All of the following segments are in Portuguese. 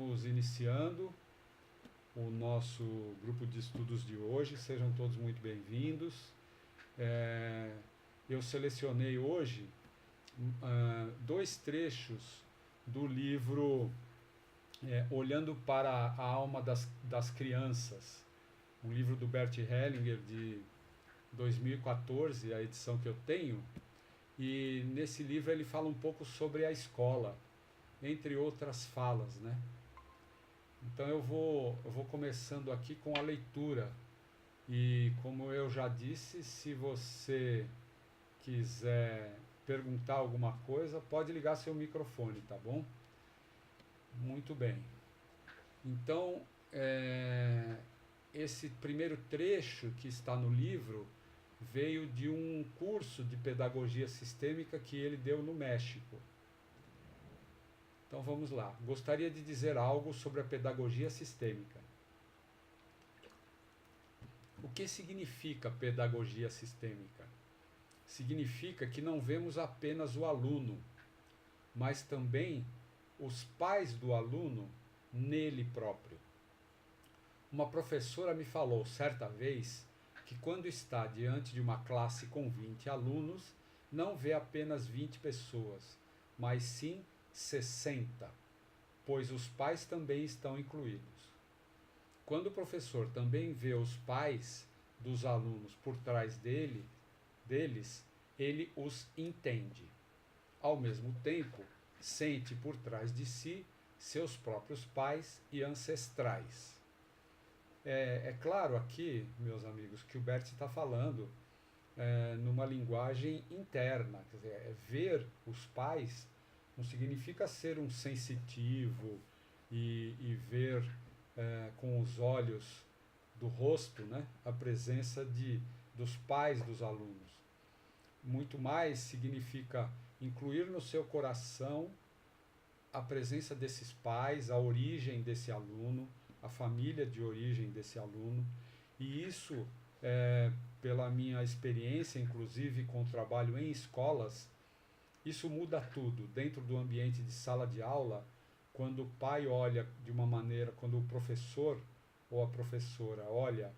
Estamos iniciando o nosso grupo de estudos de hoje, sejam todos muito bem-vindos. Eu selecionei hoje dois trechos do livro Olhando para a Alma das Crianças, um livro do Bert Hellinger de 2014, a edição que eu tenho, e nesse livro ele fala um pouco sobre a escola, entre outras falas, né? Então eu vou começando aqui com a leitura. E como eu já disse, se você quiser perguntar alguma coisa, pode ligar seu microfone, tá bom? Muito bem. Então, esse primeiro trecho que está no livro veio de um curso de pedagogia sistêmica que ele deu no México. Então vamos lá. Gostaria de dizer algo sobre a pedagogia sistêmica. O que significa pedagogia sistêmica? Significa que não vemos apenas o aluno, mas também os pais do aluno nele próprio. Uma professora me falou certa vez que quando está diante de uma classe com 20 alunos, não vê apenas 20 pessoas, mas sim 60, pois os pais também estão incluídos. Quando o professor também vê os pais dos alunos por trás deles, ele os entende. Ao mesmo tempo, sente por trás de si seus próprios pais e ancestrais. É claro aqui, meus amigos, que o Bert está falando numa linguagem interna. Quer dizer, ver os pais não significa ser um sensitivo e ver com os olhos do rosto, né, a presença dos pais dos alunos. Muito mais significa incluir no seu coração a presença desses pais, a origem desse aluno, a família de origem desse aluno. E isso, pela minha experiência, inclusive com o trabalho em escolas, isso muda tudo. Dentro do ambiente de sala de aula, quando o pai olha de uma maneira, quando o professor ou a professora olha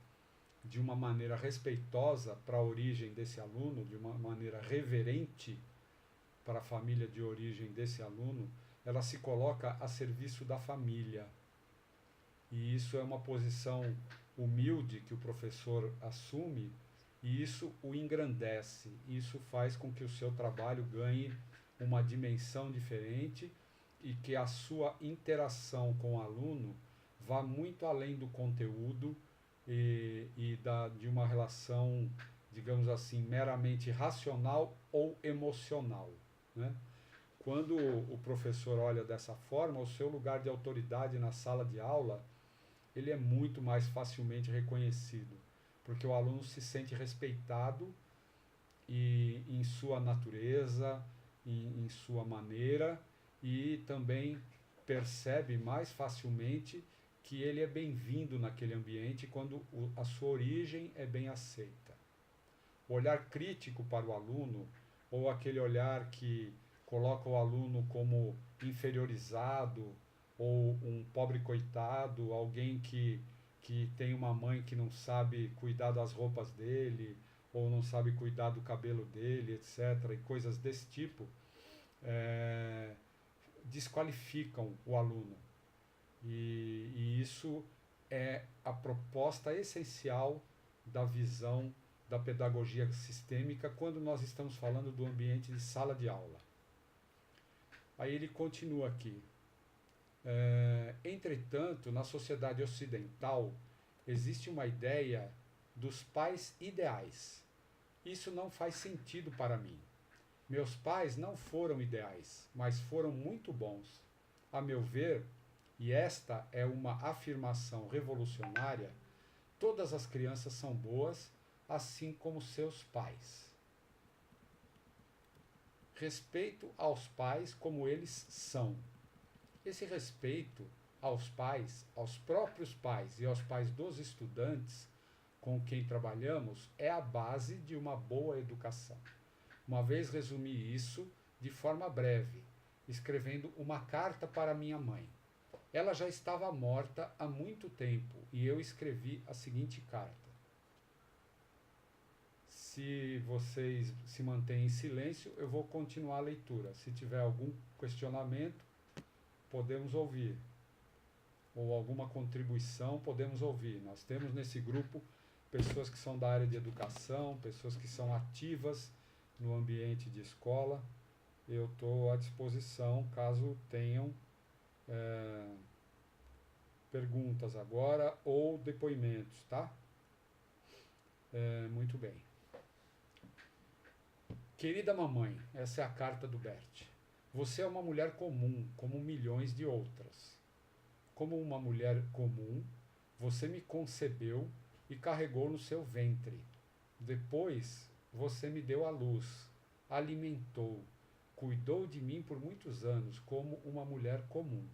de uma maneira respeitosa para a origem desse aluno, de uma maneira reverente para a família de origem desse aluno, ela se coloca a serviço da família. E isso é uma posição humilde que o professor assume, e isso o engrandece. Isso faz com que o seu trabalho ganhe uma dimensão diferente e que a sua interação com o aluno vá muito além do conteúdo de uma relação, digamos assim, meramente racional ou emocional, né? Quando o professor olha dessa forma, o seu lugar de autoridade na sala de aula, ele é muito mais facilmente reconhecido, porque o aluno se sente respeitado e em sua natureza, em sua maneira, e também percebe mais facilmente que ele é bem-vindo naquele ambiente quando a sua origem é bem aceita. O olhar crítico para o aluno, ou aquele olhar que coloca o aluno como inferiorizado, ou um pobre coitado, alguém que tem uma mãe que não sabe cuidar das roupas dele, ou não sabe cuidar do cabelo dele, etc., e coisas desse tipo, desqualificam o aluno. E isso é a proposta essencial da visão da pedagogia sistêmica quando nós estamos falando do ambiente de sala de aula. Aí ele continua aqui. Entretanto, na sociedade ocidental, existe uma ideia dos pais ideais. Isso não faz sentido para mim. Meus pais não foram ideais, mas foram muito bons. A meu ver, e esta é uma afirmação revolucionária, todas as crianças são boas, assim como seus pais. Respeito aos pais como eles são. Esse respeito aos pais, aos próprios pais e aos pais dos estudantes com quem trabalhamos é a base de uma boa educação. Uma vez resumi isso de forma breve, escrevendo uma carta para minha mãe. Ela já estava morta há muito tempo e eu escrevi a seguinte carta. Se vocês se mantêm em silêncio, eu vou continuar a leitura. Se tiver algum questionamento, podemos ouvir. Ou alguma contribuição, podemos ouvir. Nós temos nesse grupo pessoas que são da área de educação, pessoas que são ativas no ambiente de escola. Eu estou à disposição caso tenham perguntas agora ou depoimentos, tá? Muito bem. Querida mamãe, essa é a carta do Bert. Você é uma mulher comum, como milhões de outras. Como uma mulher comum, você me concebeu e carregou no seu ventre. Depois, você me deu à luz, alimentou, cuidou de mim por muitos anos como uma mulher comum.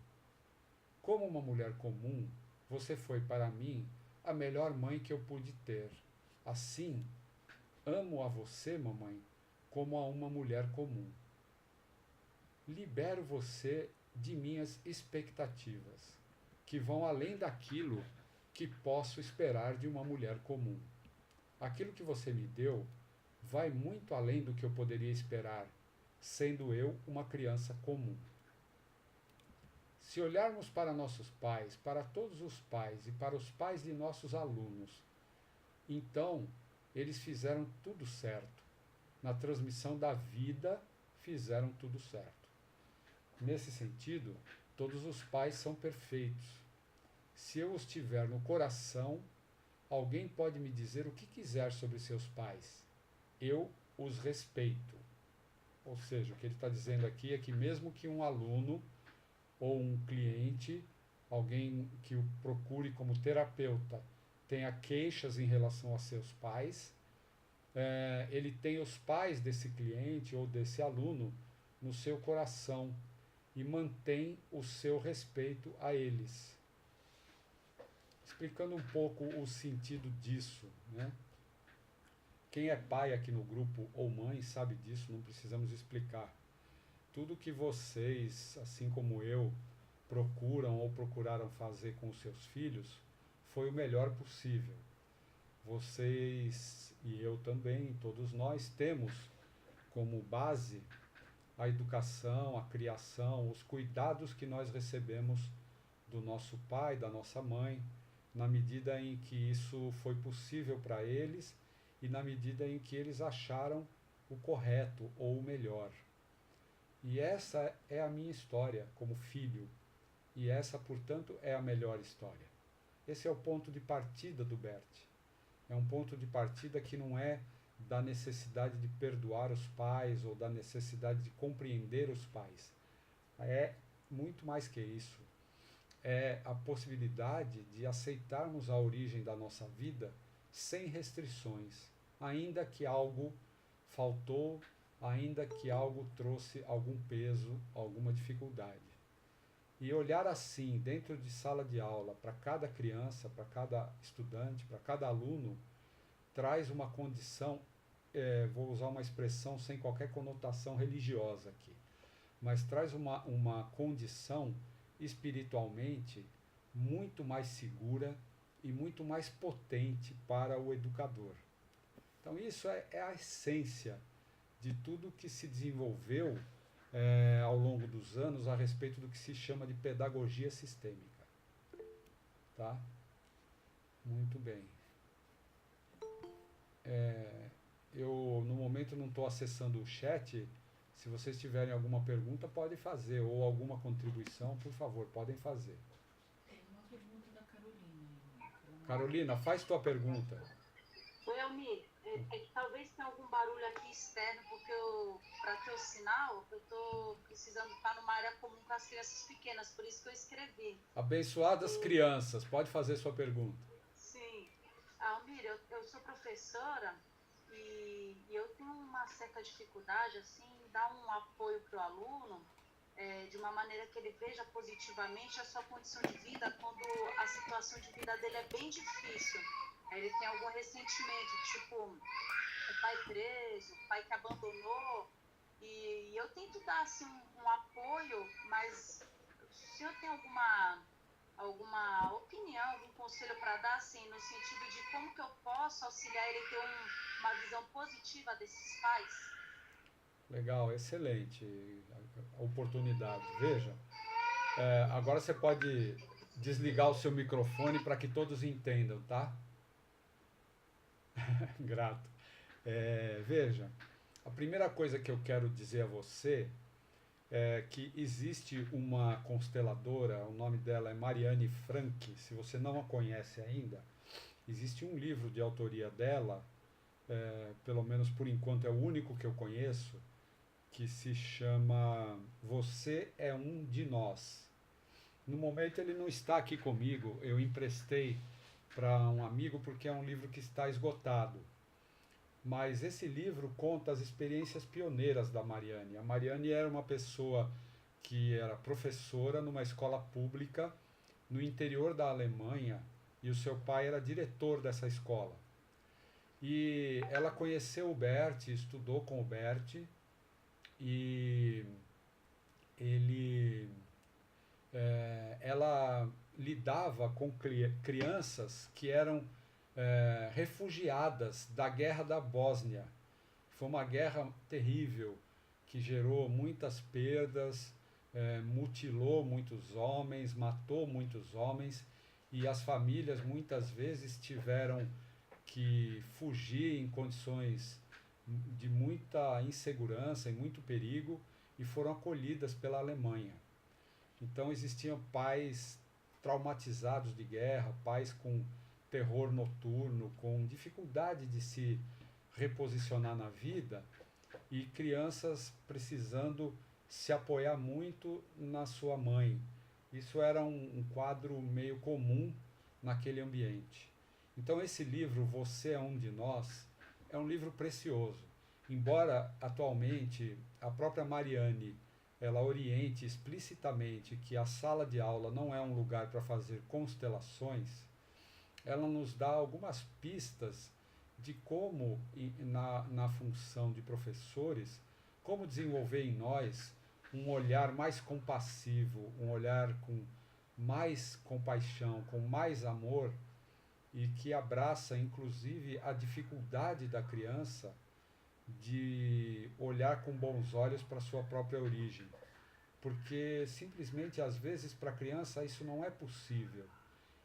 Como uma mulher comum, você foi para mim a melhor mãe que eu pude ter. Assim, amo a você, mamãe, como a uma mulher comum. Libero você de minhas expectativas, que vão além daquilo que posso esperar de uma mulher comum. Aquilo que você me deu vai muito além do que eu poderia esperar, sendo eu uma criança comum. Se olharmos para nossos pais, para todos os pais e para os pais de nossos alunos, então eles fizeram tudo certo. Na transmissão da vida, fizeram tudo certo. Nesse sentido, todos os pais são perfeitos. Se eu os tiver no coração, alguém pode me dizer o que quiser sobre seus pais. Eu os respeito. Ou seja, o que ele está dizendo aqui é que mesmo que um aluno ou um cliente, alguém que o procure como terapeuta, tenha queixas em relação a seus pais, ele tem os pais desse cliente ou desse aluno no seu coração e mantém o seu respeito a eles. Explicando um pouco o sentido disso, né? Quem é pai aqui no grupo ou mãe sabe disso, não precisamos explicar. Tudo que vocês, assim como eu, procuram ou procuraram fazer com os seus filhos foi o melhor possível. Vocês e eu também, todos nós, temos como base a educação, a criação, os cuidados que nós recebemos do nosso pai, da nossa mãe, na medida em que isso foi possível para eles e na medida em que eles acharam o correto ou o melhor. E essa é a minha história como filho, e essa, portanto, é a melhor história. Esse é o ponto de partida do Bert. É um ponto de partida que não é da necessidade de perdoar os pais ou da necessidade de compreender os pais. É muito mais que isso. É a possibilidade de aceitarmos a origem da nossa vida sem restrições, ainda que algo faltou, ainda que algo trouxe algum peso, alguma dificuldade. E olhar assim, dentro de sala de aula, para cada criança, para cada estudante, para cada aluno, traz uma condição, vou usar uma expressão sem qualquer conotação religiosa aqui, mas traz uma condição espiritualmente muito mais segura e muito mais potente para o educador. Então isso é a essência de tudo que se desenvolveu ao longo dos anos a respeito do que se chama de pedagogia sistêmica. Tá? Muito bem. Eu, no momento, não estou acessando o chat. Se vocês tiverem alguma pergunta, podem fazer, ou alguma contribuição, por favor, podem fazer. Tem uma pergunta da Carolina. Carolina, faz tua pergunta. Oi, Almir. É que talvez tenha algum barulho aqui externo, porque para ter o sinal, eu estou precisando estar numa área comum com as crianças pequenas, por isso que eu escrevi. Abençoadas crianças, pode fazer sua pergunta. Sim. Almir, eu sou professora e eu tenho uma certa dificuldade, assim, em dar um apoio para o aluno, de uma maneira que ele veja positivamente a sua condição de vida quando a situação de vida dele é bem difícil. Ele tem algum ressentimento, tipo o pai preso, o pai que abandonou, e eu tento dar assim, um apoio, mas se eu tenho alguma conselho para dar, assim, no sentido de como que eu posso auxiliar ele a ter uma visão positiva desses pais? Legal, excelente a oportunidade. Veja, agora você pode desligar o seu microfone para que todos entendam, tá? Grato. Veja, a primeira coisa que eu quero dizer a você é que existe uma consteladora, o nome dela é Marianne Frank, se você não a conhece ainda, existe um livro de autoria dela, pelo menos por enquanto é o único que eu conheço, que se chama Você é um de Nós. No momento ele não está aqui comigo, eu emprestei para um amigo porque é um livro que está esgotado. Mas esse livro conta as experiências pioneiras da Marianne. A Marianne era uma pessoa que era professora numa escola pública no interior da Alemanha e o seu pai era diretor dessa escola. E ela conheceu o Bert, estudou com o Bert e ele, ela lidava com crianças que eram refugiadas da guerra da Bósnia. Foi uma guerra terrível que gerou muitas perdas, mutilou muitos homens, matou muitos homens e as famílias muitas vezes tiveram que fugir em condições de muita insegurança e muito perigo e foram acolhidas pela Alemanha. Então existiam pais traumatizados de guerra, pais com terror noturno, com dificuldade de se reposicionar na vida e crianças precisando se apoiar muito na sua mãe. Isso era um quadro meio comum naquele ambiente. Então esse livro, Você é um de Nós, é um livro precioso. Embora atualmente a própria Marianne ela oriente explicitamente que a sala de aula não é um lugar para fazer constelações, ela nos dá algumas pistas de como, na função de professores, como desenvolver em nós um olhar mais compassivo, um olhar com mais compaixão, com mais amor e que abraça inclusive a dificuldade da criança de olhar com bons olhos para a sua própria origem. Porque simplesmente às vezes para a criança isso não é possível.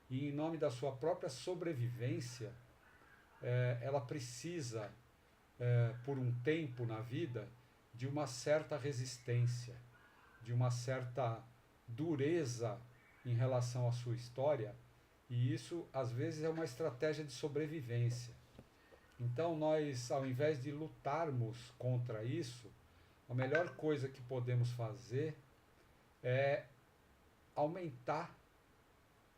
E em nome da sua própria sobrevivência, ela precisa, por um tempo na vida, de uma certa resistência, de uma certa dureza em relação à sua história, e isso às vezes é uma estratégia de sobrevivência. Então nós, ao invés de lutarmos contra isso, a melhor coisa que podemos fazer é aumentar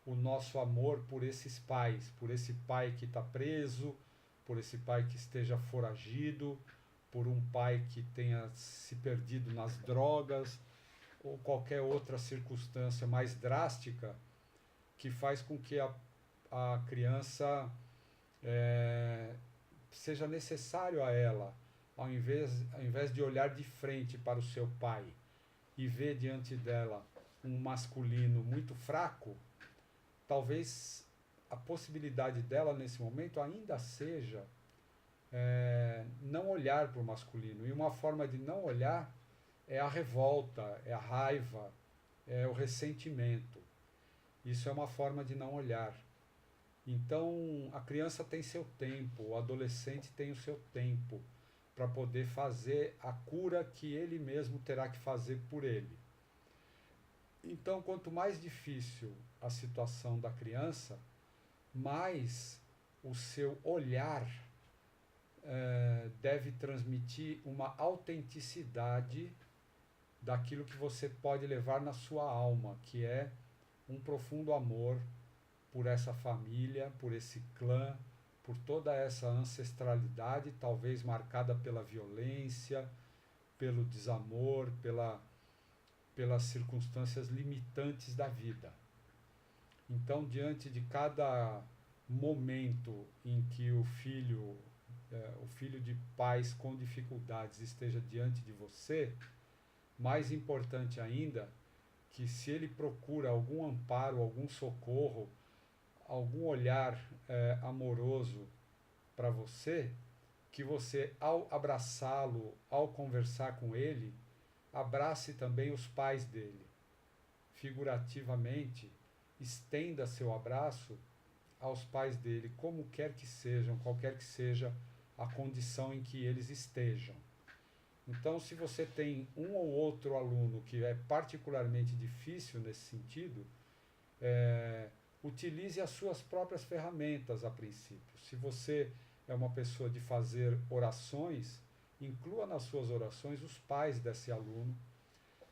o nosso amor por esses pais, por esse pai que está preso, por esse pai que esteja foragido, por um pai que tenha se perdido nas drogas ou qualquer outra circunstância mais drástica que faz com que a criança seja necessário a ela, ao invés de olhar de frente para o seu pai e ver diante dela um masculino muito fraco, talvez a possibilidade dela nesse momento ainda seja não olhar para o masculino. E uma forma de não olhar é a revolta, é a raiva, é o ressentimento. Isso é uma forma de não olhar. Então a criança tem seu tempo, o adolescente tem o seu tempo para poder fazer a cura que ele mesmo terá que fazer por ele. Então, quanto mais difícil a situação da criança, mais o seu olhar deve transmitir uma autenticidade daquilo que você pode levar na sua alma, que é um profundo amor por essa família, por esse clã, por toda essa ancestralidade, talvez marcada pela violência, pelo desamor, pelas circunstâncias limitantes da vida. Então, diante de cada momento em que o filho de pais com dificuldades esteja diante de você, mais importante ainda, que se ele procura algum amparo, algum socorro, algum olhar amoroso para você, que você, ao abraçá-lo, ao conversar com ele, abrace também os pais dele. Figurativamente, estenda seu abraço aos pais dele, como quer que sejam, qualquer que seja a condição em que eles estejam. Então, se você tem um ou outro aluno que é particularmente difícil nesse sentido, utilize as suas próprias ferramentas a princípio. Se você é uma pessoa de fazer orações, inclua nas suas orações os pais desse aluno.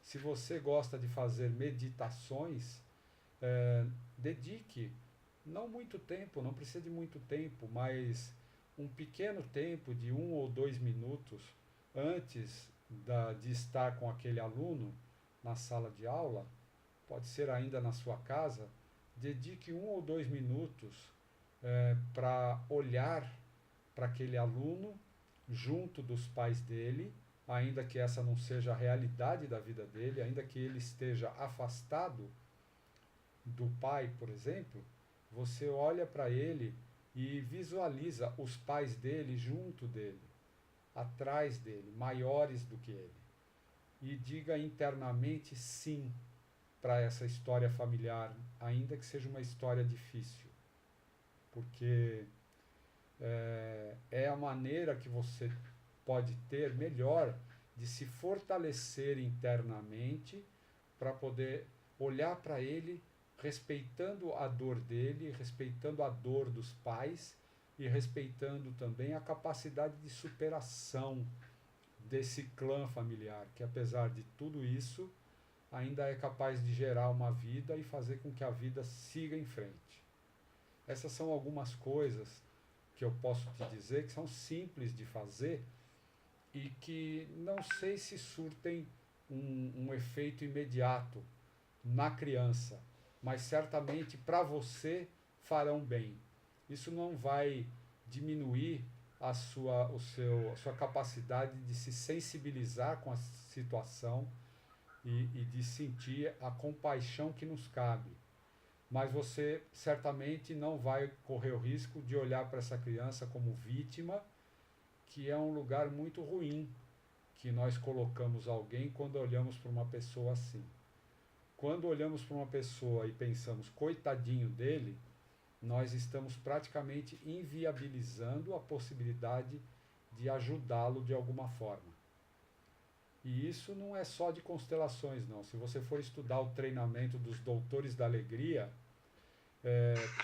Se você gosta de fazer meditações, dedique, não muito tempo, não precisa de muito tempo, mas um pequeno tempo de 1 ou 2 minutos antes de estar com aquele aluno na sala de aula, pode ser ainda na sua casa, dedique 1 ou 2 minutos para olhar para aquele aluno junto dos pais dele, ainda que essa não seja a realidade da vida dele, ainda que ele esteja afastado do pai, por exemplo, você olha para ele e visualiza os pais dele junto dele, atrás dele, maiores do que ele. E diga internamente sim para essa história familiar, ainda que seja uma história difícil, porque é a maneira que você pode ter melhor de se fortalecer internamente para poder olhar para ele respeitando a dor dele, respeitando a dor dos pais e respeitando também a capacidade de superação desse clã familiar, que apesar de tudo isso, ainda é capaz de gerar uma vida e fazer com que a vida siga em frente. Essas são algumas coisas que eu posso te dizer que são simples de fazer e que não sei se surtem um efeito imediato na criança, mas certamente para você farão bem. Isso não vai diminuir a sua capacidade de se sensibilizar com a situação e de sentir a compaixão que nos cabe. Mas você certamente não vai correr o risco de olhar para essa criança como vítima, que é um lugar muito ruim que nós colocamos alguém quando olhamos para uma pessoa assim. Quando olhamos para uma pessoa e pensamos, coitadinho dele, nós estamos praticamente inviabilizando a possibilidade de ajudá-lo de alguma forma. E isso não é só de constelações, não. Se você for estudar o treinamento dos doutores da alegria,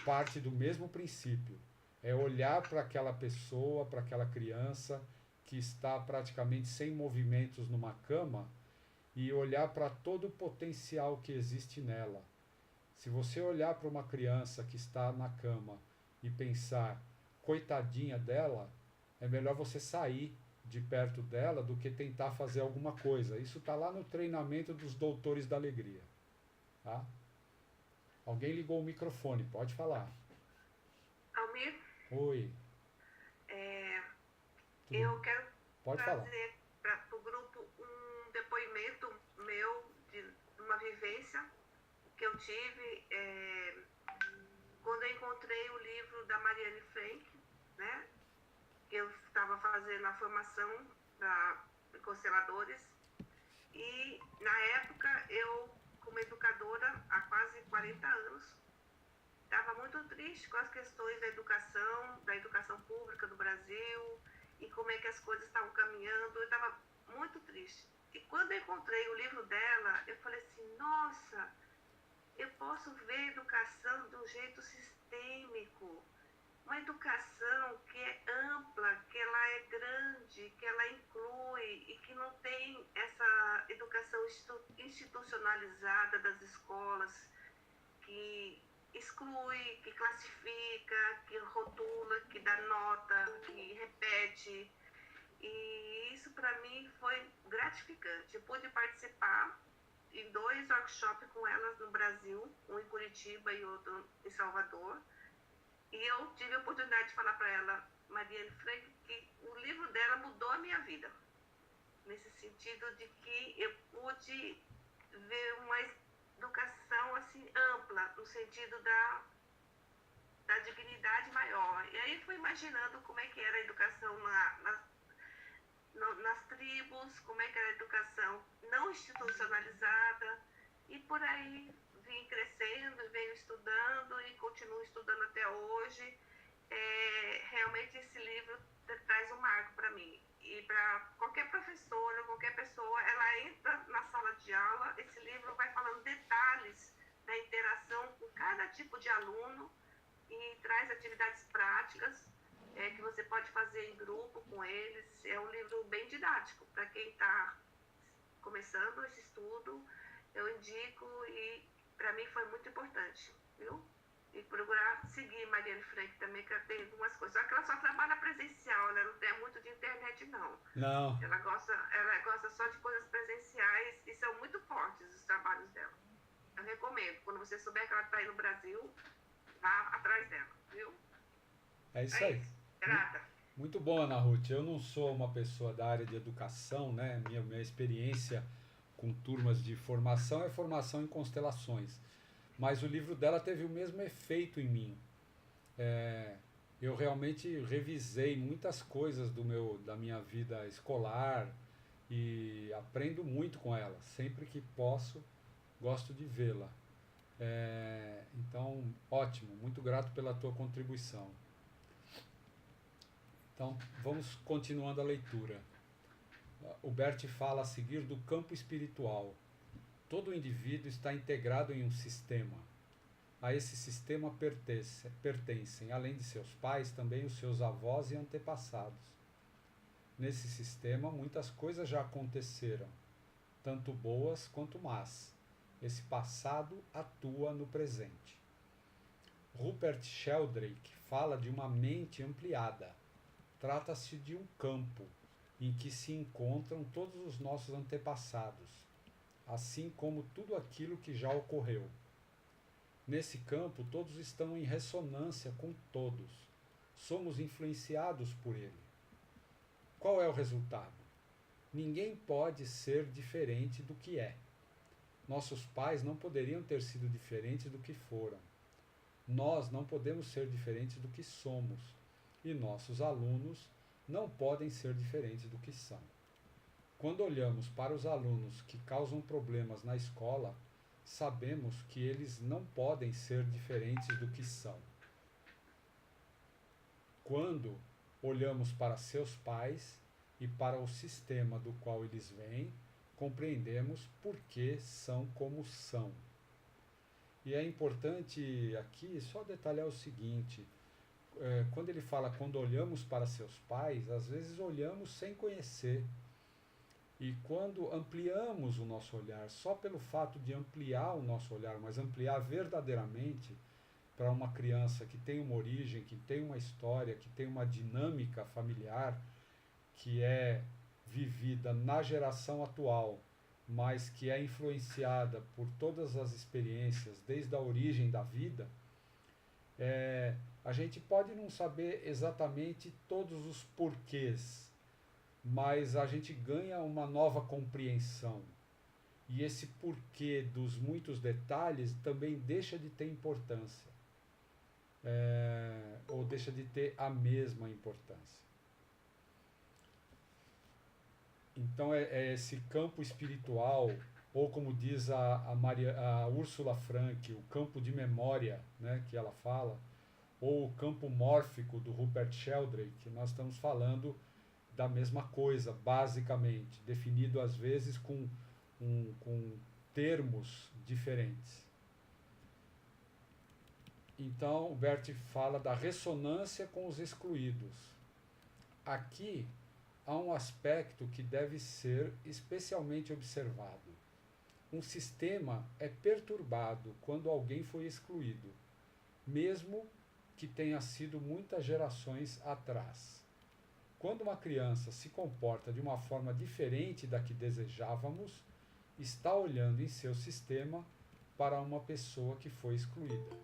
parte do mesmo princípio. É olhar para aquela pessoa, para aquela criança que está praticamente sem movimentos numa cama e olhar para todo o potencial que existe nela. Se você olhar para uma criança que está na cama e pensar, coitadinha dela, é melhor você sair de perto dela do que tentar fazer alguma coisa. Isso está lá no treinamento dos doutores da alegria. Tá? Alguém ligou o microfone, pode falar. Almir, Oi. eu quero pode trazer para o grupo um depoimento meu de uma vivência que eu tive quando eu encontrei o livro da Marielle Frank, né? Que eu estava fazendo a formação de consteladores, e na época eu, como educadora há quase 40 anos, estava muito triste com as questões da educação pública do Brasil e como é que as coisas estavam caminhando. Eu estava muito triste. E quando eu encontrei o livro dela, eu falei assim, nossa, eu posso ver educação de um jeito sistêmico, uma educação que é ampla, que ela é grande, que ela inclui e que não tem essa educação institucionalizada das escolas, que exclui, que classifica, que rotula, que dá nota, que repete. E isso para mim foi gratificante. Eu pude participar em 2 workshops com elas no Brasil, um em Curitiba e outro em Salvador. E eu tive a oportunidade de falar para ela, Marielle Frank, que o livro dela mudou a minha vida. Nesse sentido de que eu pude ver uma educação assim ampla, no sentido da dignidade maior. E aí fui imaginando como é que era a educação nas tribos, como é que era a educação não institucionalizada, e por aí vim crescendo, venho estudando e continuo estudando até hoje. Realmente esse livro traz um marco para mim. E para qualquer professora, qualquer pessoa, ela entra na sala de aula, esse livro vai falando detalhes da interação com cada tipo de aluno e traz atividades práticas que você pode fazer em grupo com eles. É um livro bem didático para quem está começando esse estudo. Eu indico e para mim foi muito importante, viu? E procurar seguir Marielle Frank também, que ela tem algumas coisas. Só que ela só trabalha presencial, ela não tem muito de internet, não. Não. Ela gosta só de coisas presenciais e são muito fortes os trabalhos dela. Eu recomendo. Quando você souber que ela está aí no Brasil, vá atrás dela, viu? É isso aí. Grata. Muito bom, Ana Ruth. Eu não sou uma pessoa da área de educação, né? Minha experiência com turmas de formação é formação em constelações. Mas o livro dela teve o mesmo efeito em mim. Eu realmente revisei muitas coisas da minha vida escolar e aprendo muito com ela. Sempre que posso, gosto de vê-la. Então, ótimo, muito grato pela tua contribuição. Então, vamos continuando a leitura. O Bert fala a seguir do campo espiritual. Todo indivíduo está integrado em um sistema. A esse sistema pertencem, além de seus pais, também os seus avós e antepassados. Nesse sistema, muitas coisas já aconteceram, tanto boas quanto más. Esse passado atua no presente. Rupert Sheldrake fala de uma mente ampliada. Trata-se de um campo em que se encontram todos os nossos antepassados, assim como tudo aquilo que já ocorreu. Nesse campo, todos estão em ressonância com todos. Somos influenciados por ele. Qual é o resultado? Ninguém pode ser diferente do que é. Nossos pais não poderiam ter sido diferentes do que foram. Nós não podemos ser diferentes do que somos. E nossos alunos não podem ser diferentes do que são. Quando olhamos para os alunos que causam problemas na escola, sabemos que eles não podem ser diferentes do que são. Quando olhamos para seus pais e para o sistema do qual eles vêm, compreendemos por que são como são. E é importante aqui só detalhar o seguinte: quando ele fala quando olhamos para seus pais, às vezes olhamos sem conhecer. E quando ampliamos o nosso olhar, só pelo fato de ampliar o nosso olhar, mas ampliar verdadeiramente para uma criança que tem uma origem, que tem uma história, que tem uma dinâmica familiar, que é vivida na geração atual, mas que é influenciada por todas as experiências desde a origem da vida, a gente pode não saber exatamente todos os porquês, mas a gente ganha uma nova compreensão. E esse porquê dos muitos detalhes também deixa de ter importância, ou deixa de ter a mesma importância. Então é esse campo espiritual, ou como diz a Ursula Frank, o campo de memória, né, que ela fala, ou o campo mórfico do Rupert Sheldrake, nós estamos falando da mesma coisa, basicamente, definido às vezes com termos diferentes. Então, o Bert fala da ressonância com os excluídos. Aqui há um aspecto que deve ser especialmente observado. Um sistema é perturbado quando alguém foi excluído, mesmo que tenha sido muitas gerações atrás. Quando uma criança se comporta de uma forma diferente da que desejávamos, está olhando em seu sistema para uma pessoa que foi excluída.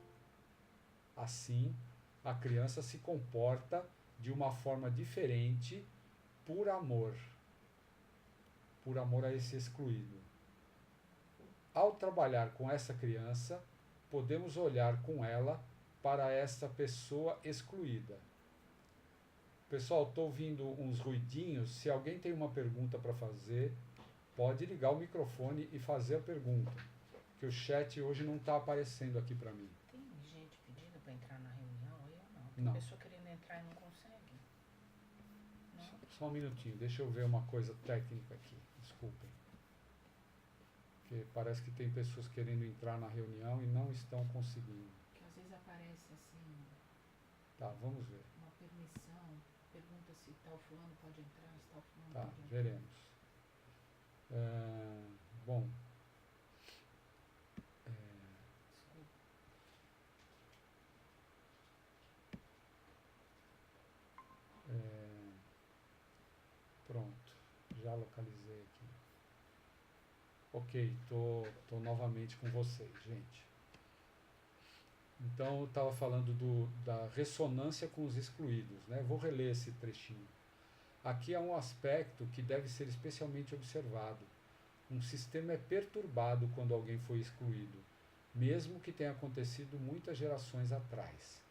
Assim, a criança se comporta de uma forma diferente por amor a esse excluído. Ao trabalhar com essa criança, podemos olhar com ela para essa pessoa excluída. Pessoal, estou ouvindo uns ruidinhos. Se alguém tem uma pergunta para fazer, pode ligar o microfone e fazer a pergunta, que o chat hoje não está aparecendo aqui para mim. Tem gente pedindo para entrar na reunião? Eu não. Tem Não. pessoa querendo entrar e não consegue. Não. Só um minutinho, deixa eu ver uma coisa técnica aqui, desculpem. Porque parece que tem pessoas querendo entrar na reunião e não estão conseguindo. Porque às vezes aparece assim, Tá, vamos ver. uma permissão, pergunta se tal fulano pode entrar, se tal fulano Tá, pode entrar. veremos. Bom, Desculpa. pronto, já localizei aqui. Ok, tô novamente com vocês, gente. Então, eu estava falando da ressonância com os excluídos, né? Vou reler esse trechinho. Aqui há um aspecto que deve ser especialmente observado. Um sistema é perturbado quando alguém foi excluído, mesmo que tenha acontecido muitas gerações atrás.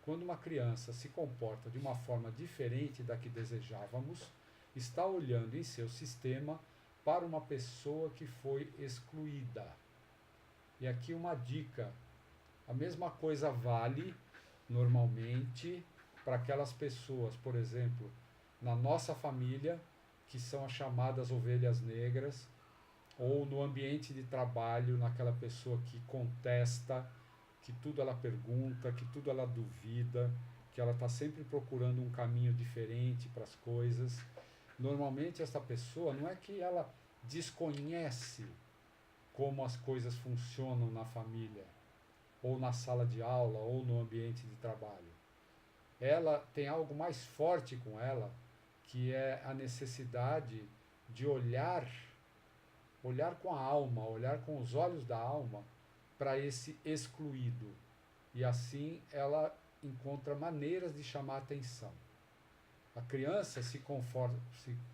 Quando uma criança se comporta de uma forma diferente da que desejávamos, está olhando em seu sistema para uma pessoa que foi excluída. E aqui uma dica: a mesma coisa vale normalmente para aquelas pessoas, por exemplo, na nossa família, que são as chamadas ovelhas negras, ou no ambiente de trabalho, naquela pessoa que contesta, que tudo ela pergunta, que tudo ela duvida, que ela está sempre procurando um caminho diferente para as coisas. Normalmente essa pessoa não é que ela desconhece como as coisas funcionam na família, ou na sala de aula, ou no ambiente de trabalho. Ela tem algo mais forte com ela, que é a necessidade de olhar com a alma, olhar com os olhos da alma para esse excluído. E assim ela encontra maneiras de chamar a atenção. A criança se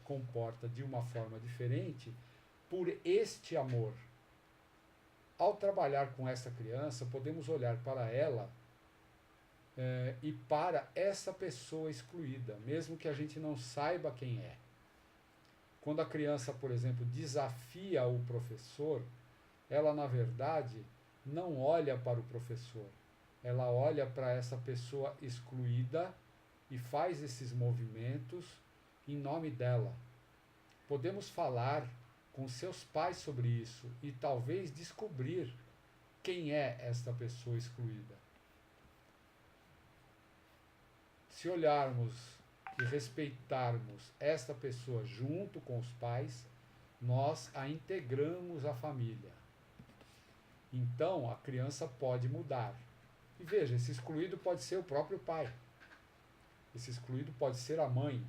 comporta de uma forma diferente por este amor. Ao trabalhar com essa criança, podemos olhar para ela e para essa pessoa excluída, mesmo que a gente não saiba quem é. Quando a criança, por exemplo, desafia o professor, ela, na verdade, não olha para o professor. Ela olha para essa pessoa excluída e faz esses movimentos em nome dela. Podemos falar com seus pais sobre isso e talvez descobrir quem é esta pessoa excluída. Se olharmos e respeitarmos esta pessoa junto com os pais, nós a integramos à família. Então, a criança pode mudar. E veja, esse excluído pode ser o próprio pai. Esse excluído pode ser a mãe.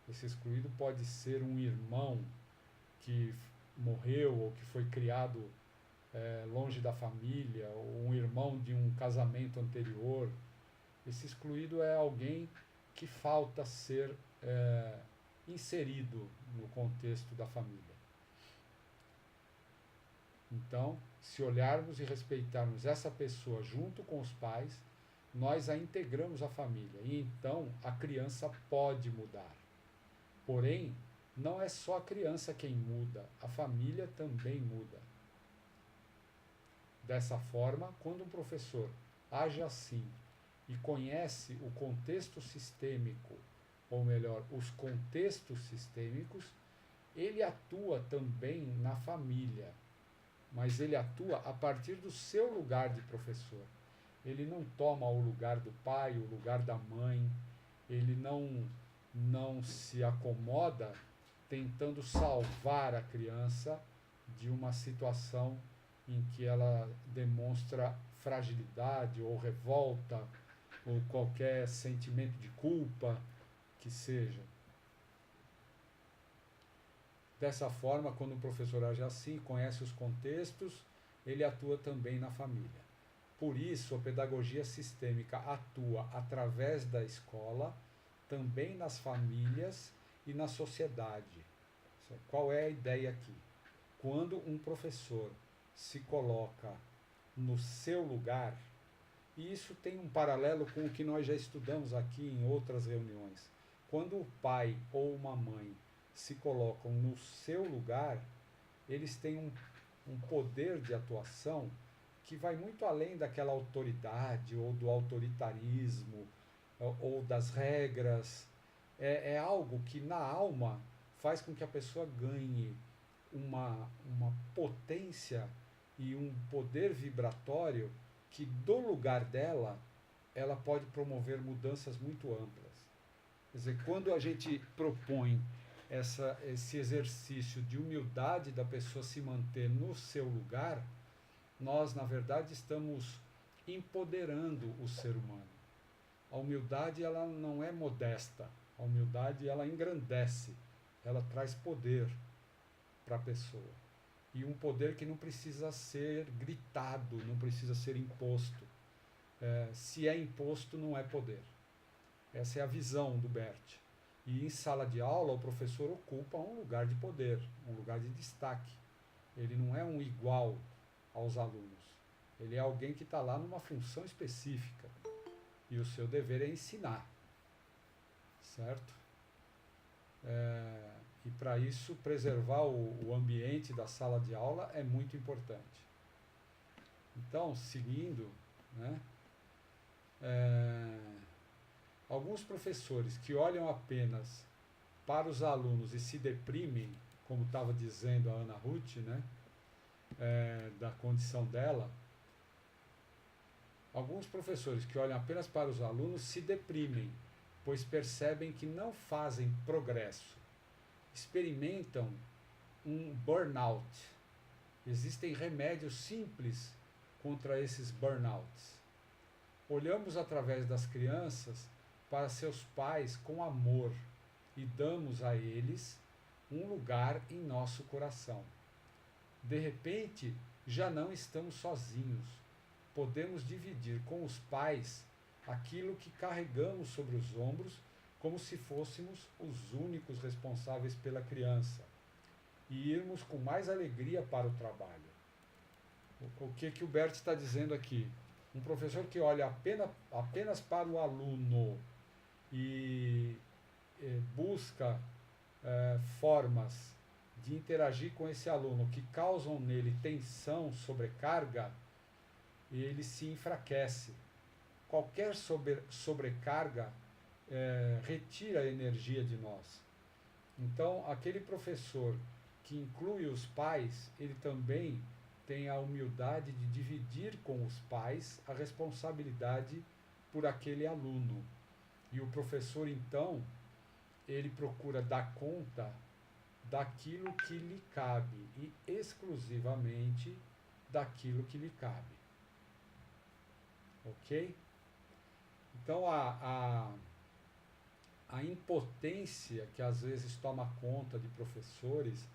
Esse excluído pode ser um irmão que morreu ou que foi criado longe da família, ou um irmão de um casamento anterior. Esse excluído é alguém que falta ser inserido no contexto da família. Então, se olharmos e respeitarmos essa pessoa junto com os pais, nós a integramos à família. E então a criança pode mudar. Porém, não é só a criança quem muda, a família também muda. Dessa forma, quando um professor age assim e conhece o contexto sistêmico, ou melhor, os contextos sistêmicos, ele atua também na família, mas ele atua a partir do seu lugar de professor. Ele não toma o lugar do pai, o lugar da mãe, ele não se acomoda tentando salvar a criança de uma situação em que ela demonstra fragilidade ou revolta ou qualquer sentimento de culpa que seja. Dessa forma, quando o professor age assim, conhece os contextos, ele atua também na família. Por isso, a pedagogia sistêmica atua através da escola, também nas famílias e na sociedade. Qual é a ideia aqui? Quando um professor se coloca no seu lugar, E isso tem um paralelo com o que nós já estudamos aqui em outras reuniões. Quando o pai ou uma mãe se colocam no seu lugar, eles têm um poder de atuação que vai muito além daquela autoridade ou do autoritarismo ou das regras. É algo que na alma faz com que a pessoa ganhe uma potência e um poder vibratório que do lugar dela ela pode promover mudanças muito amplas. Quer dizer, quando a gente propõe esse exercício de humildade da pessoa se manter no seu lugar, nós, na verdade, estamos empoderando o ser humano. A humildade, ela não é modesta. A humildade, ela engrandece. Ela traz poder para a pessoa. E um poder que não precisa ser gritado, não precisa ser imposto. Se é imposto, não é poder. Essa é a visão do Bert. E em sala de aula, o professor ocupa um lugar de poder, um lugar de destaque. Ele não é um igual aos alunos. Ele é alguém que está lá numa função específica. E o seu dever é ensinar. Certo? E para isso, preservar o ambiente da sala de aula é muito importante. Então, seguindo, né? Alguns professores que olham apenas para os alunos e se deprimem, como estava dizendo a Ana Ruth, né? Da condição dela, alguns professores que olham apenas para os alunos se deprimem, pois percebem que não fazem progresso, experimentam um burnout. Existem remédios simples contra esses burnouts. Olhamos através das crianças para seus pais com amor e damos a eles um lugar em nosso coração. De repente, já não estamos sozinhos. Podemos dividir com os pais aquilo que carregamos sobre os ombros como se fôssemos os únicos responsáveis pela criança e irmos com mais alegria para o trabalho. O que o Bert está dizendo aqui? Um professor que olha apenas para o aluno e busca formas de interagir com esse aluno que causam nele tensão, sobrecarga, ele se enfraquece. Qualquer sobrecarga retira a energia de nós. Então, aquele professor que inclui os pais, ele também tem a humildade de dividir com os pais a responsabilidade por aquele aluno. E o professor, então, ele procura dar conta daquilo que lhe cabe e exclusivamente daquilo que lhe cabe. Ok? Então, a impotência que às vezes toma conta de professores,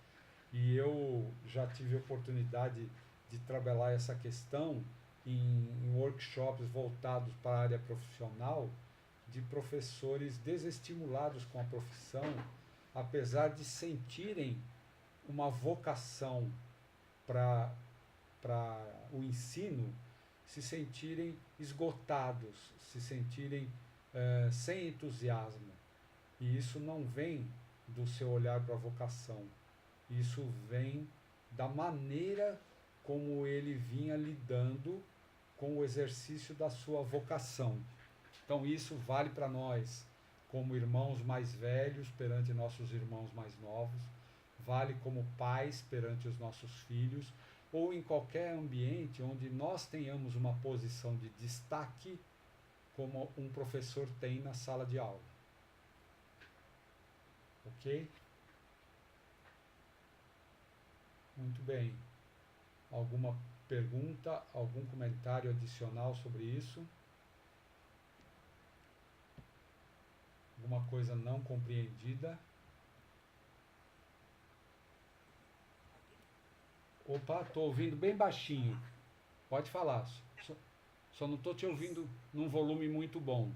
e eu já tive a oportunidade de trabalhar essa questão em workshops voltados para a área profissional, de professores desestimulados com a profissão, apesar de sentirem uma vocação para o ensino, se sentirem esgotados, se sentirem sem entusiasmo. E isso não vem do seu olhar para a vocação. Isso vem da maneira como ele vinha lidando com o exercício da sua vocação. Então isso vale para nós, como irmãos mais velhos perante nossos irmãos mais novos, vale como pais perante os nossos filhos, ou em qualquer ambiente onde nós tenhamos uma posição de destaque, como um professor tem na sala de aula. Ok? Muito bem. Alguma pergunta, algum comentário adicional sobre isso? Alguma coisa não compreendida? Opa, estou ouvindo bem baixinho. Pode falar. Só não estou te ouvindo num volume muito bom.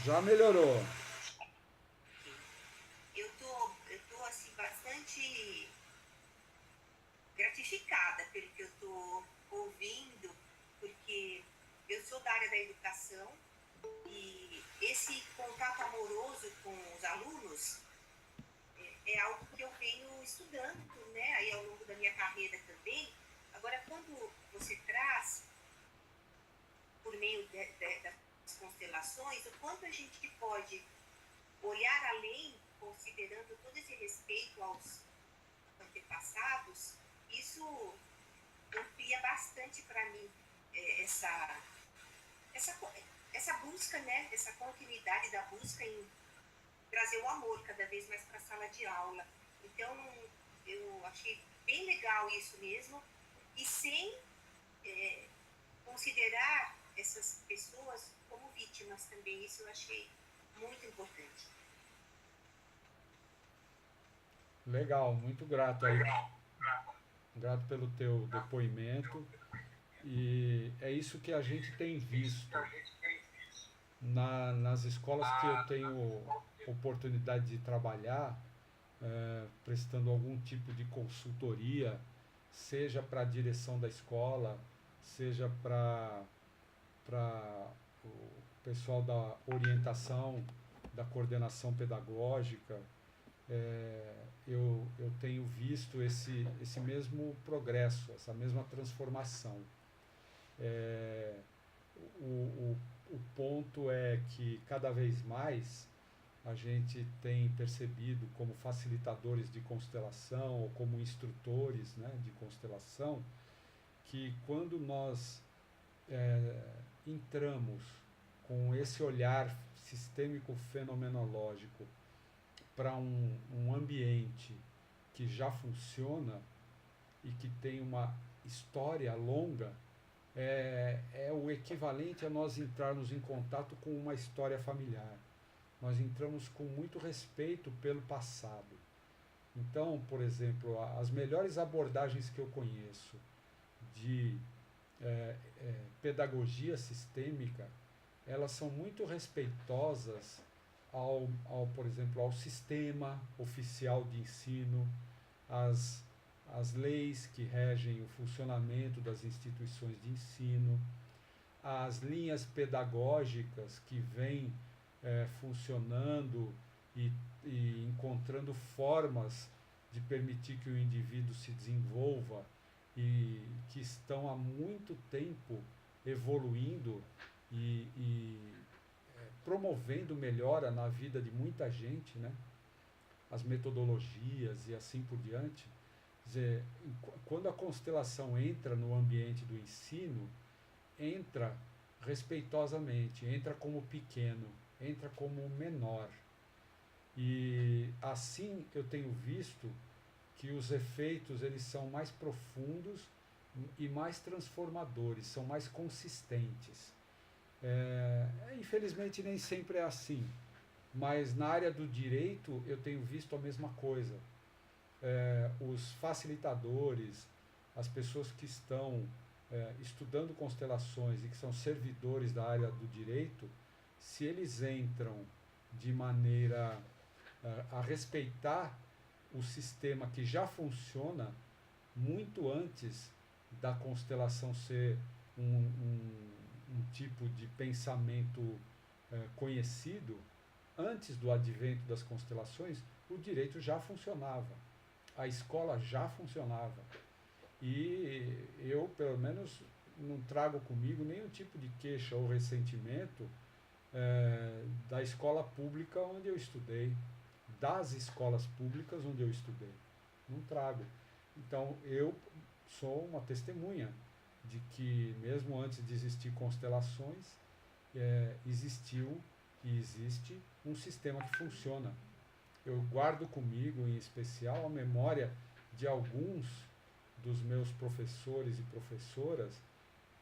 Já melhorou. Eu tô assim, bastante gratificada pelo que eu tô ouvindo, porque eu sou da área da educação e esse contato amoroso com os alunos é algo que eu venho estudando, né, aí ao longo da minha carreira também. Agora, quando você traz, por meio das constelações, o quanto a gente pode olhar além, considerando todo esse respeito aos antepassados, isso amplia bastante para mim essa, essa busca, né, essa continuidade da busca em trazer o amor cada vez mais para a sala de aula. Então, eu achei bem legal isso mesmo, e sem considerar essas pessoas como vítimas também. Isso eu achei muito importante. Legal, muito grato aí. Grato pelo teu depoimento. E é isso que a gente tem visto nas escolas que eu tenho oportunidade de trabalhar, prestando algum tipo de consultoria, seja para a direção da escola, seja para o pessoal da orientação, da coordenação pedagógica. Eu tenho visto esse mesmo progresso, essa mesma transformação. O ponto é que cada vez mais a gente tem percebido como facilitadores de constelação ou como instrutores, né, de constelação, que quando nós entramos com esse olhar sistêmico fenomenológico para um ambiente que já funciona e que tem uma história longa, é o equivalente a nós entrarmos em contato com uma história familiar. Nós entramos com muito respeito pelo passado. Então, por exemplo, as melhores abordagens que eu conheço de pedagogia sistêmica, elas são muito respeitosas por exemplo, ao sistema oficial de ensino, às leis que regem o funcionamento das instituições de ensino, às linhas pedagógicas que vêm funcionando e encontrando formas de permitir que o indivíduo se desenvolva e que estão há muito tempo evoluindo e promovendo melhora na vida de muita gente, né? As metodologias e assim por diante. Quer dizer, quando a constelação entra no ambiente do ensino, entra respeitosamente, entra como pequeno, entra como menor. E assim eu tenho visto que os efeitos eles são mais profundos e mais transformadores, são mais consistentes. Infelizmente nem sempre é assim, mas na área do direito eu tenho visto a mesma coisa. Os facilitadores, as pessoas que estão estudando constelações e que são servidores da área do direito, se eles entram de maneira a respeitar o sistema que já funciona, muito antes da constelação ser um tipo de pensamento conhecido, antes do advento das constelações, o direito já funcionava, a escola já funcionava. E eu, pelo menos, não trago comigo nenhum tipo de queixa ou ressentimento da escola pública onde eu estudei, das escolas públicas onde eu estudei. Não trago. Então, eu sou uma testemunha de que, mesmo antes de existir constelações, existiu e existe um sistema que funciona. Eu guardo comigo, em especial, a memória de alguns dos meus professores e professoras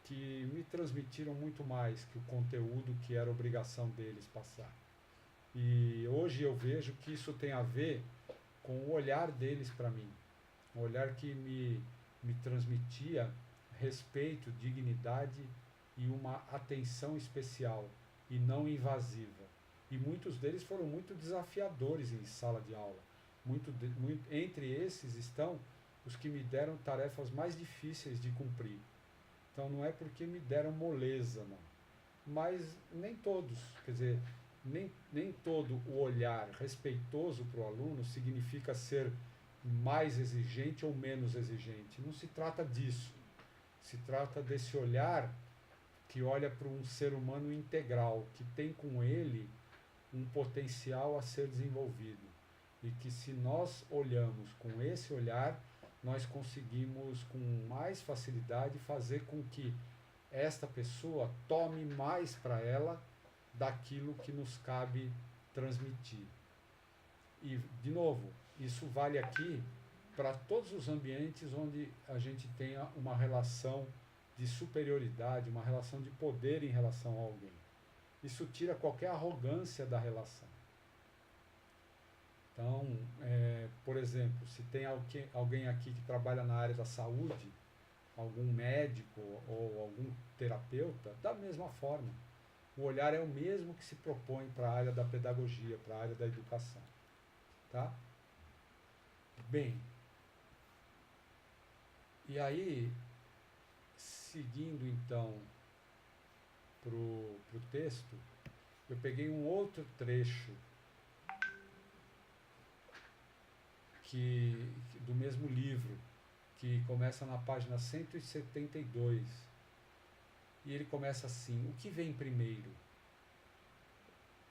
que me transmitiram muito mais que o conteúdo que era obrigação deles passar. E hoje eu vejo que isso tem a ver com o olhar deles para mim, um olhar que me transmitia respeito, dignidade e uma atenção especial e não invasiva. E muitos deles foram muito desafiadores em sala de aula. Entre esses estão os que me deram tarefas mais difíceis de cumprir. Então não é porque me deram moleza, não. Mas nem todos, quer dizer, nem todo o olhar respeitoso para o aluno significa ser mais exigente ou menos exigente. Não se trata disso. Se trata desse olhar que olha para um ser humano integral, que tem com ele um potencial a ser desenvolvido. E que se nós olhamos com esse olhar, nós conseguimos com mais facilidade fazer com que esta pessoa tome mais para ela daquilo que nos cabe transmitir. E, de novo, isso vale aqui para todos os ambientes onde a gente tenha uma relação de superioridade, uma relação de poder em relação a alguém. Isso tira qualquer arrogância da relação. Então, por exemplo, se tem alguém aqui que trabalha na área da saúde, algum médico ou algum terapeuta, da mesma forma. O olhar é o mesmo que se propõe para a área da pedagogia, para a área da educação. Tá? Bem, e aí, seguindo então para o texto, eu peguei um outro trecho do mesmo livro, que começa na página 172. E ele começa assim: o que vem primeiro?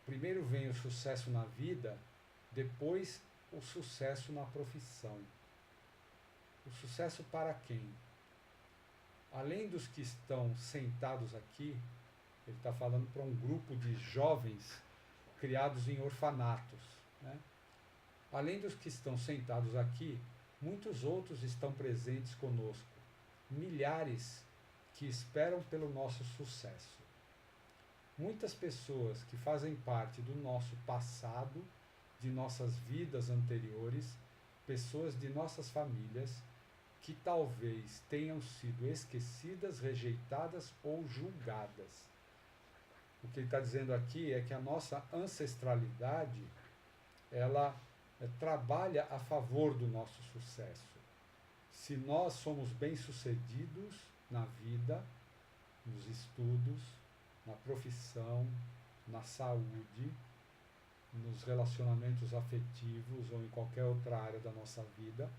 Primeiro vem o sucesso na vida, depois o sucesso na profissão. O sucesso para quem? Além dos que estão sentados aqui, ele está falando para um grupo de jovens criados em orfanatos, né? Além dos que estão sentados aqui, muitos outros estão presentes conosco, milhares que esperam pelo nosso sucesso. Muitas pessoas que fazem parte do nosso passado, de nossas vidas anteriores, pessoas de nossas famílias, que talvez tenham sido esquecidas, rejeitadas ou julgadas. O que ele está dizendo aqui é que a nossa ancestralidade, ela trabalha a favor do nosso sucesso. Se nós somos bem-sucedidos na vida, nos estudos, na profissão, na saúde, nos relacionamentos afetivos ou em qualquer outra área da nossa vida,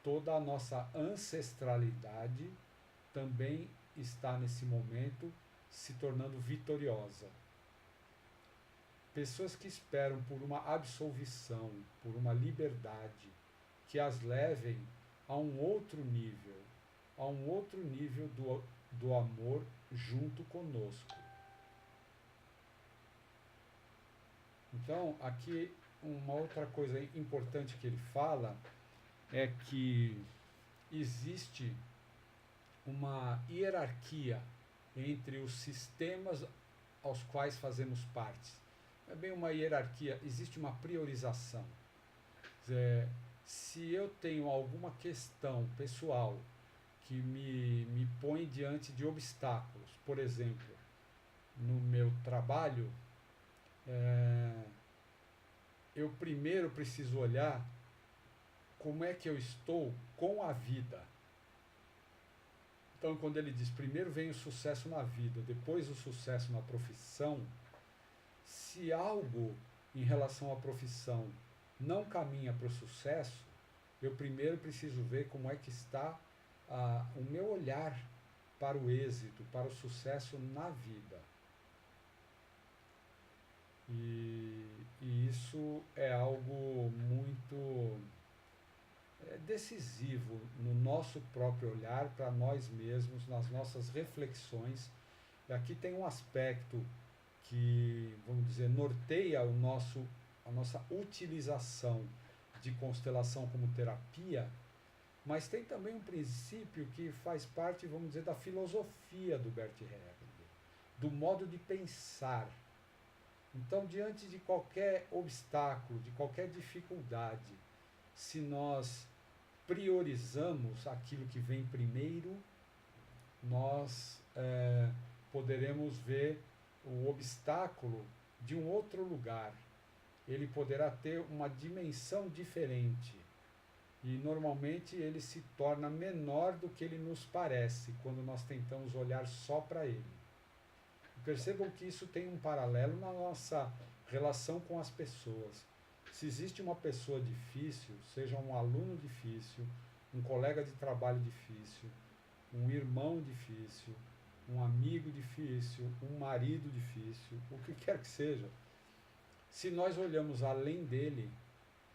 toda a nossa ancestralidade também está nesse momento se tornando vitoriosa. Pessoas que esperam por uma absolvição, por uma liberdade, que as levem a um outro nível do amor junto conosco. Então, aqui uma outra coisa importante que ele fala é que existe uma hierarquia entre os sistemas aos quais fazemos parte. Não é bem uma hierarquia, existe uma priorização. Se eu tenho alguma questão pessoal que me põe diante de obstáculos, por exemplo, no meu trabalho, eu primeiro preciso olhar como é que eu estou com a vida. Então, quando ele diz, primeiro vem o sucesso na vida, depois o sucesso na profissão, se algo em relação à profissão não caminha para o sucesso, eu primeiro preciso ver como é que está o meu olhar para o êxito, para o sucesso na vida. E isso é algo muito decisivo no nosso próprio olhar para nós mesmos, nas nossas reflexões. E aqui tem um aspecto que, vamos dizer, norteia a nossa utilização de constelação como terapia, mas tem também um princípio que faz parte, vamos dizer, da filosofia do Bert Hellinger, do modo de pensar. Então, diante de qualquer obstáculo, de qualquer dificuldade, se nós priorizamos aquilo que vem primeiro, nós poderemos ver o obstáculo de um outro lugar. Ele poderá ter uma dimensão diferente. E normalmente ele se torna menor do que ele nos parece quando nós tentamos olhar só para ele. Percebam que isso tem um paralelo na nossa relação com as pessoas. Se existe uma pessoa difícil, seja um aluno difícil, um colega de trabalho difícil, um irmão difícil, um amigo difícil, um marido difícil, o que quer que seja, se nós olhamos além dele,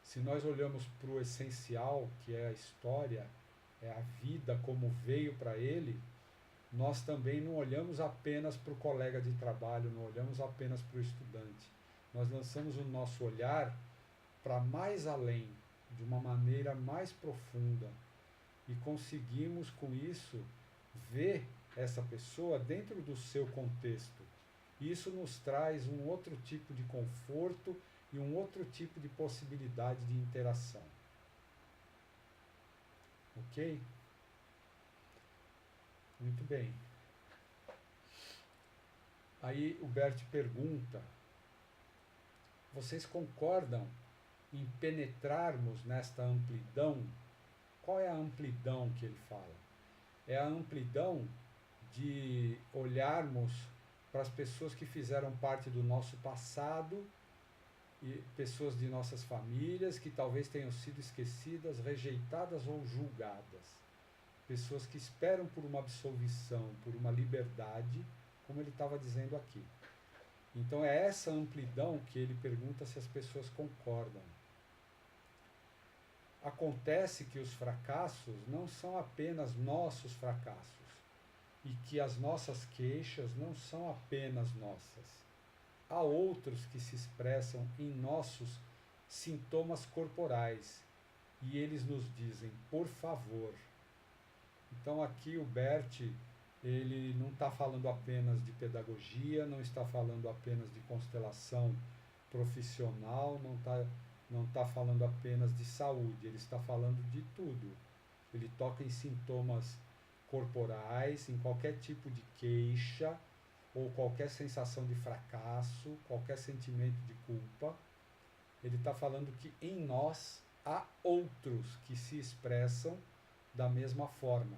se nós olhamos para o essencial, que é a história, é a vida como veio para ele, nós também não olhamos apenas para o colega de trabalho, não olhamos apenas para o estudante. Nós lançamos o nosso olhar para mais além, de uma maneira mais profunda, e conseguimos com isso ver essa pessoa dentro do seu contexto. Isso nos traz um outro tipo de conforto e um outro tipo de possibilidade de interação. Ok? Muito bem. Aí o Bert pergunta: vocês concordam em penetrarmos nesta amplidão? Qual é a amplidão que ele fala? É a amplidão de olharmos para as pessoas que fizeram parte do nosso passado e pessoas de nossas famílias que talvez tenham sido esquecidas, rejeitadas ou julgadas. Pessoas que esperam por uma absolvição, por uma liberdade, como ele estava dizendo aqui. Então é essa amplidão que ele pergunta se as pessoas concordam. Acontece que os fracassos não são apenas nossos fracassos e que as nossas queixas não são apenas nossas. Há outros que se expressam em nossos sintomas corporais e eles nos dizem, por favor. Então aqui o Bert, ele não está falando apenas de pedagogia, não está falando apenas de constelação profissional, não está falando apenas de saúde, ele está falando de tudo. Ele toca em sintomas corporais, em qualquer tipo de queixa, ou qualquer sensação de fracasso, qualquer sentimento de culpa. Ele está falando que em nós há outros que se expressam da mesma forma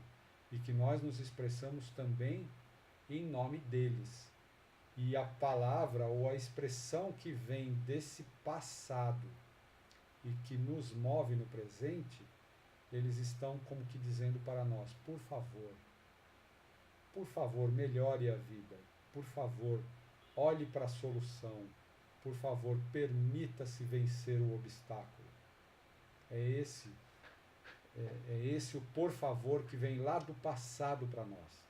e que nós nos expressamos também em nome deles. E a palavra ou a expressão que vem desse passado e que nos move no presente, eles estão como que dizendo para nós, por favor, melhore a vida, por favor, olhe para a solução, por favor, permita-se vencer o obstáculo. É esse o por favor que vem lá do passado para nós.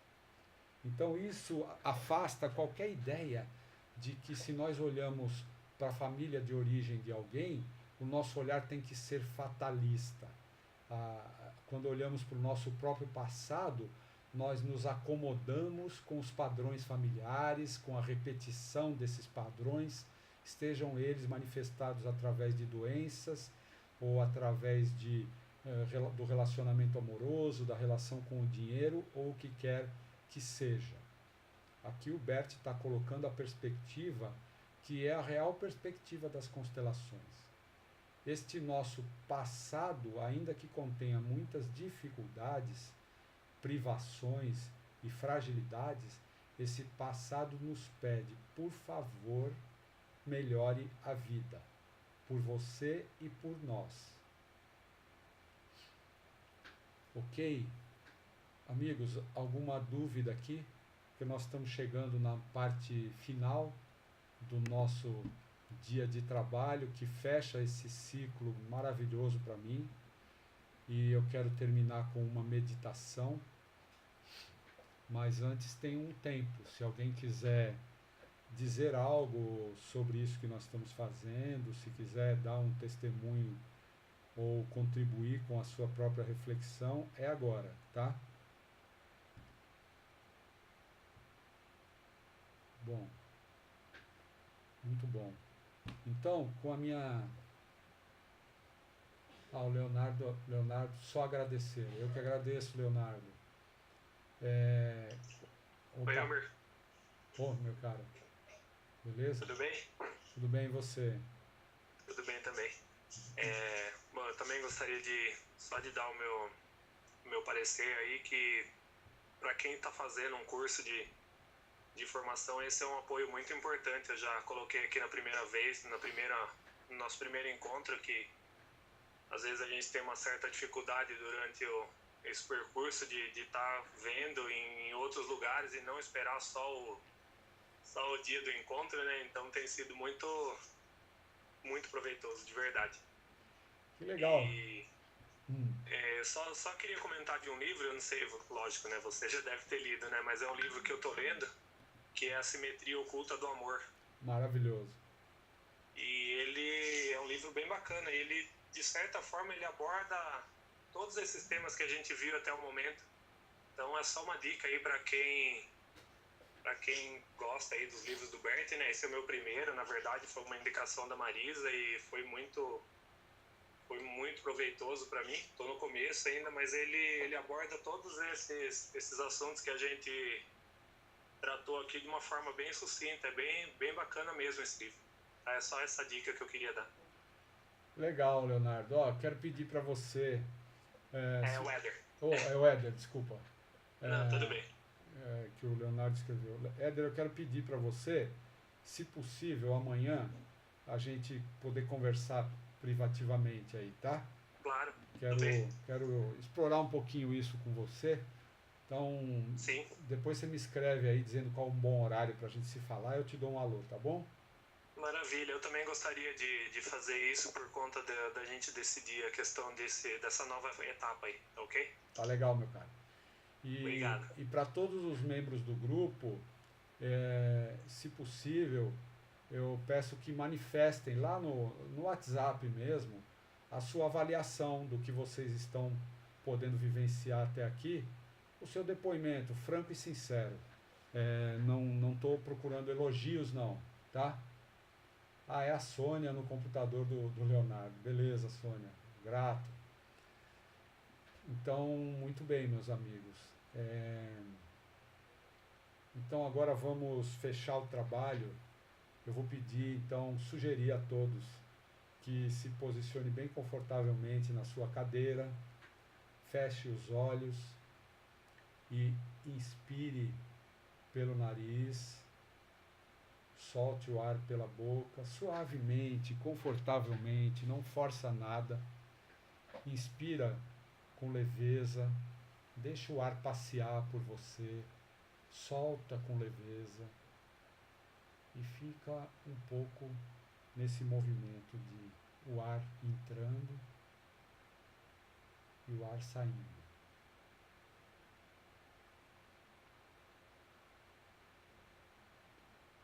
Então isso afasta qualquer ideia de que se nós olhamos para a família de origem de alguém, o nosso olhar tem que ser fatalista. Quando olhamos para o nosso próprio passado, nós nos acomodamos com os padrões familiares, com a repetição desses padrões, estejam eles manifestados através de doenças ou através do relacionamento amoroso, da relação com o dinheiro ou o que quer que seja. Aqui o Bert está colocando a perspectiva que é a real perspectiva das constelações. Este nosso passado, ainda que contenha muitas dificuldades, privações e fragilidades, esse passado nos pede, por favor, melhore a vida, por você e por nós. Ok? Amigos, alguma dúvida aqui? Porque nós estamos chegando na parte final do nosso dia de trabalho, que fecha esse ciclo maravilhoso para mim. E eu quero terminar com uma meditação. Mas antes tem um tempo. Se alguém quiser dizer algo sobre isso que nós estamos fazendo, se quiser dar um testemunho ou contribuir com a sua própria reflexão, é agora, tá? Bom, muito bom. Então, com a minha... o Leonardo, só agradecer. Eu que agradeço, Leonardo. Oi, Elmer. Meu cara. Beleza? Tudo bem? Tudo bem e você? Tudo bem também. Bom, eu também gostaria só de dar o meu parecer aí, que para quem está fazendo um curso de formação, esse é um apoio muito importante. Eu já coloquei aqui na primeira vez, no nosso primeiro encontro, que às vezes a gente tem uma certa dificuldade durante esse percurso de estar vendo em outros lugares e não esperar só o dia do encontro, né? Então tem sido muito proveitoso, de verdade. Que legal. E só queria comentar de um livro, eu não sei, lógico, né? Você já deve ter lido, né? Mas é um livro que eu tô lendo, que é A Simetria Oculta do Amor. Maravilhoso. E ele é um livro bem bacana. Ele, de certa forma, ele aborda todos esses temas que a gente viu até o momento. Então é só uma dica aí para quem gosta aí dos livros do Bert, né? Esse é o meu primeiro, na verdade, foi uma indicação da Marisa e foi muito proveitoso para mim. Estou no começo ainda, mas ele aborda todos esses assuntos que a gente tratou aqui de uma forma bem sucinta. É bem bacana mesmo esse livro. É só essa dica que eu queria dar. Legal, Leonardo. Quero pedir para você... O Éder. É o Éder, desculpa. Não, tudo bem. Que o Leonardo escreveu. Éder, eu quero pedir para você, se possível, amanhã, a gente poder conversar privativamente aí, tá? Claro. Quero explorar um pouquinho isso com você. Então, sim, depois você me escreve aí dizendo qual é um bom horário para a gente se falar, eu te dou um alô, tá bom? Maravilha. Eu também gostaria de fazer isso por conta da gente decidir a questão dessa nova etapa aí, tá ok? Tá legal, meu cara. Obrigado. E para todos os membros do grupo, se possível, eu peço que manifestem lá no WhatsApp mesmo a sua avaliação do que vocês estão podendo vivenciar até aqui, o seu depoimento franco e sincero. Não estou procurando elogios não, tá? É a Sônia no computador do Leonardo. Beleza, Sônia. Grato. Então, muito bem, meus amigos. Então, agora vamos fechar o trabalho. Eu vou pedir, então, sugerir a todos que se posicione bem confortavelmente na sua cadeira, feche os olhos e inspire pelo nariz, solte o ar pela boca, suavemente, confortavelmente, não força nada. Inspira com leveza, deixa o ar passear por você, solta com leveza e fica um pouco nesse movimento de o ar entrando e o ar saindo.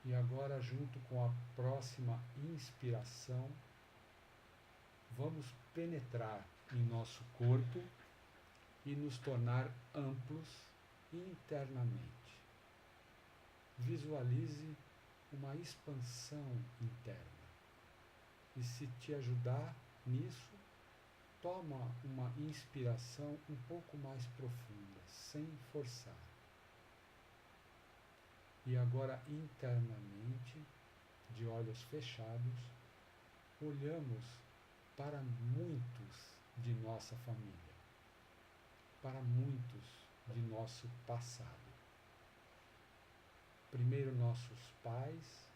E agora, junto com a próxima inspiração, vamos penetrar em nosso corpo e nos tornar amplos internamente. Visualize uma expansão interna. E se te ajudar nisso, toma uma inspiração um pouco mais profunda, sem forçar. E agora, internamente, de olhos fechados, olhamos para muitos de nossa família, para muitos de nosso passado. Primeiro nossos pais,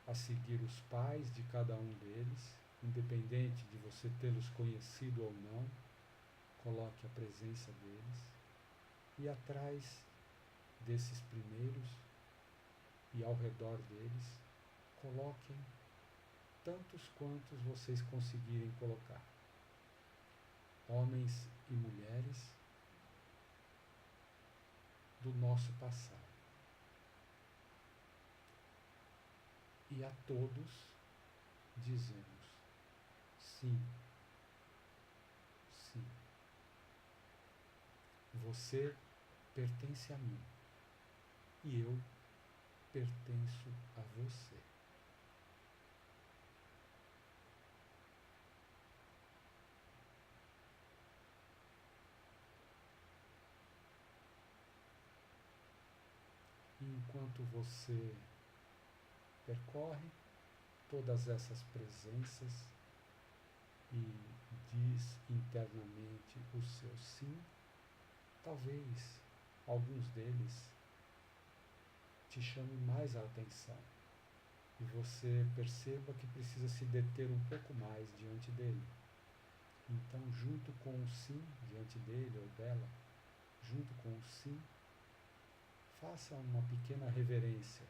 a seguir os pais de cada um deles, independente de você tê-los conhecido ou não, coloque a presença deles, e atrás desses primeiros e ao redor deles, coloquem tantos quantos vocês conseguirem colocar. Homens e mulheres do nosso passado. E a todos dizemos sim, sim. Você pertence a mim e eu pertenço a você. E enquanto você Percorre todas essas presenças e diz internamente o seu sim. Talvez alguns deles te chamem mais a atenção e você perceba que precisa se deter um pouco mais diante dele. Então, junto com o sim diante dele ou dela, junto com o sim, faça uma pequena reverência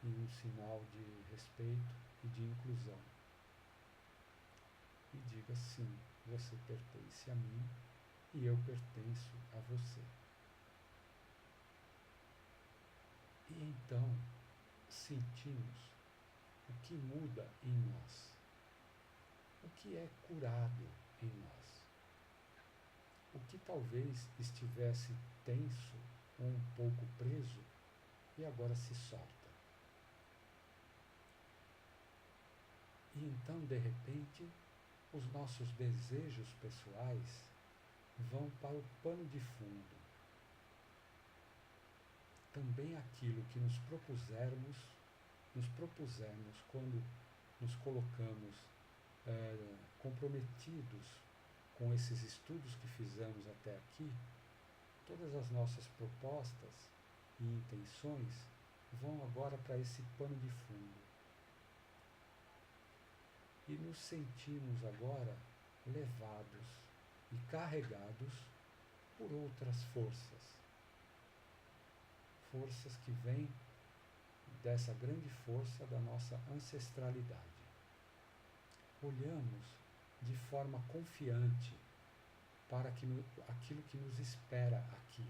em um sinal de respeito e de inclusão. E diga sim, você pertence a mim e eu pertenço a você. E então sentimos o que muda em nós, o que é curado em nós, o que talvez estivesse tenso ou um pouco preso e agora se solta. E então, de repente, os nossos desejos pessoais vão para o pano de fundo. Também aquilo que nos propusemos quando nos colocamos comprometidos com esses estudos que fizemos até aqui, todas as nossas propostas e intenções vão agora para esse pano de fundo. E nos sentimos agora levados e carregados por outras forças. Forças que vêm dessa grande força da nossa ancestralidade. Olhamos de forma confiante para aquilo que nos espera aqui.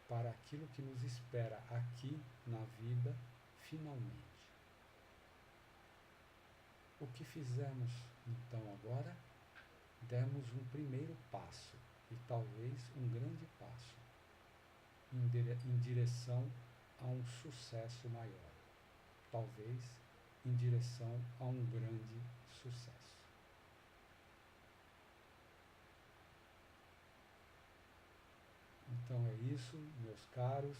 Para aquilo que nos espera aqui na vida, finalmente. O que fizemos então agora? Demos um primeiro passo, e talvez um grande passo, em direção a um sucesso maior. Talvez em direção a um grande sucesso. Então é isso, meus caros.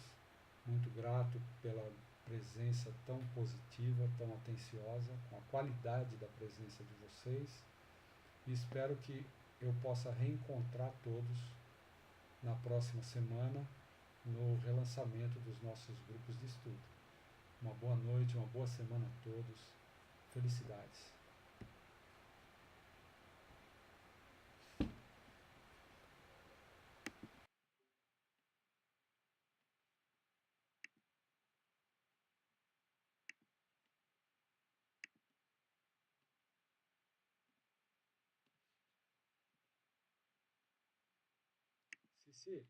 Muito grato pela presença tão positiva, tão atenciosa, com a qualidade da presença de vocês. E espero que eu possa reencontrar todos na próxima semana no relançamento dos nossos grupos de estudo. Uma boa noite, uma boa semana a todos. Felicidades. Cici.